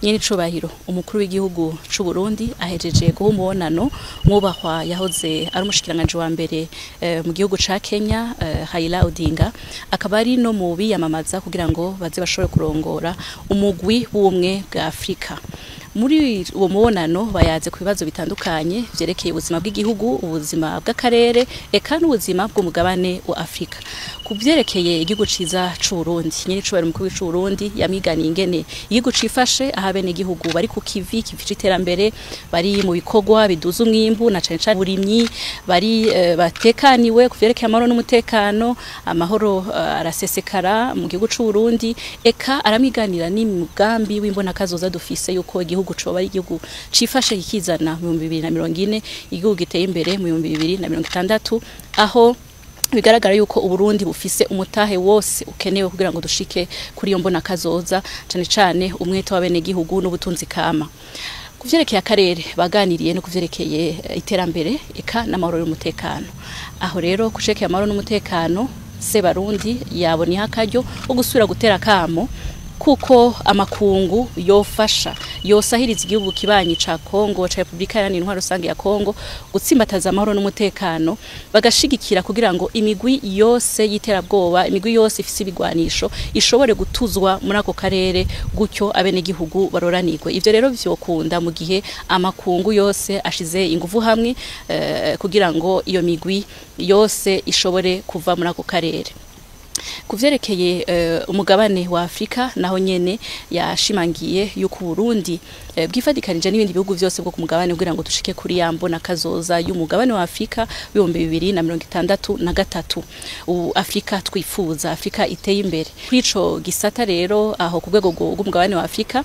nyene icubahiro umukuru w'igihugu c'u Burundi ahejeje guha umubonano mwubahwa yahoze ari umushikiranganje wa mbere mu gihugu ca Kenya Raila Odinga akaba ari no mu biyamamaza kugira ngo baze bashobore kurongora umugwi w'ubumwe bwa Afrika. Muri uwo mubonano bayaze ku bibazo bitandukanye vyerekeye ubuzima bw'igihugu, ubuzima bw'akarere eka n'ubuzima bw'umugabane wa Afrika. Kuvyerekeye igihugu ciza c'u Burundi, nyene icubahiro umukuru w'u Burundi yamiganiye ingene igihugu cifashe ahabene igihugu bari ku kivi iterambere, bari mu bikorwa biduza umwimbu na cane cane burimyi, bari batekaniwe kuvyerekeye amahoro n'umutekano, amahoro arasesekara mu gihugu c'u Burundi, eka aramiganira n'imigambi w'imbona kazoza dufise yuko igihugu coba ari igihugu cifashe kikizana mu 2040, igihugu giteye imbere mu 2060, aho bigaragara yuko Uburundi bufise umutahe wose ukenewe kugira ngo dushike kuri iyo mbona kazoza, cane cane umwete w'abene gihugu n'ubutunzi kama. Kuvyerekeye akarere baganiriye no kuvyerekeye iterambere eka n'amahoro y'umutekano. Aho rero kushekeye amahoro n'umutekano Sebarundi yaboni hakaryo wo gusubira gutera kamo kuko amakungu yofasha yosahiriza igihugu kibanyi ca Kongo ca Republika Iharanira Intwaro Rusange ya Kongo gutsimbataza amahoro n'umutekano, bagashigikira kugira ngo imigwi yose yiterabwoba, imigwi yose ifise ibigwanisho ishobore gutuzwa muri ako karere, gutyo abene gihugu baroranirwe. Ivyo rero vyokunda mu gihe amakungu yose ashize ingufu hamwe kugira ngo iyo migwi yose ishobore kuva muri ako karere. Kuvyerekeye umugabane wa Afrika naho nyene yashimangiye yuko Burundi bwifadikanije n'ibindi bihugu byose bwo ku mugabane kugira ngo dushike kuri yambona kazoza y'umugabane wa Afrika 2063. Afrika twifuza, Afrika iteye imbere. Kwico gisata rero aho ku rwego rw'umugabane wa Afrika,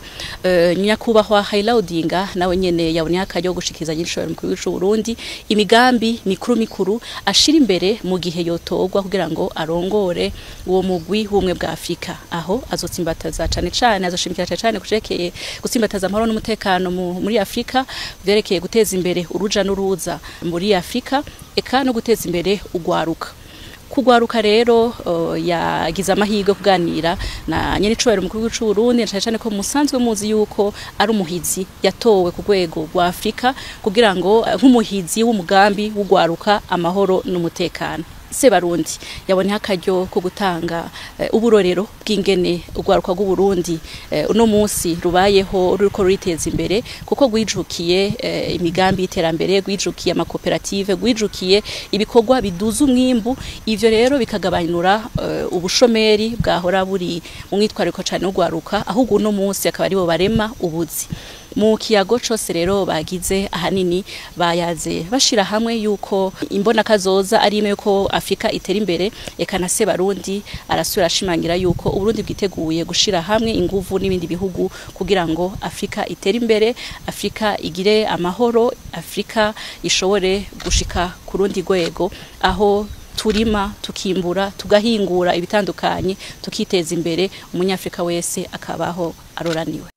nyakubahwa Raila Odinga nawe nyene yabonye akaryo gushikiriza nyinshoro mu gihugu c'u Burundi imigambi mikuru ashira imbere mu gihe yotogwa kugira ngo arongore uwo mugwi w'umwe bwa Afrika. Aho azotsimbataza cane azoshimikira cane kushekeye gutsimbataza amahoro n'umutekano muri Afrika, vyerekeye guteza imbere uruja n'uruza muri Afrika eka no guteza imbere ugwaruka. Kugwaruka rero yagize amahirwe kuganira na nyene icubahiro umukuru w'u Burundi, cyane ko musanzwe muzi yuko ari umuhizi yatowe ku rwego rwa Afrika kugira ngo nk'umuhizi w'umugambi w'ugwaruka amahoro n'umutekano. Sebarundi yabonye akaryo ko gutanga uburorero bw'ingene ugwaruka rw'u Burundi uno munsi rubayeho ruriko ruriteza imbere, kuko gwijukiye imigambi y'iterambere, gwijukiye amakoperative, gwijukiye ibikorwa biduza umwimbu. Ivyo rero bikagabanura ubushomeri bwahora buri mu mwitwariko cane ugwaruka, ahubwo uno munsi akaba aribo barema ubuzi. Mu kiyago cose rero bagize ahanini bayaze bashira hamwe yuko imbona kazoza ari imwe yuko Afrika itera imbere, eka na Sebarundi arasubira ashimangira yuko Uburundi bwiteguye gushira hamwe inguvu n'ibindi bihugu kugira ngo Afrika itera imbere, Afrika igire amahoro, Afrika ishobore gushika ku rundi rwego aho turima tukimbura tugahingura ibitandukanye tukiteza imbere, umunyafrika wese akabaho aroraniwe.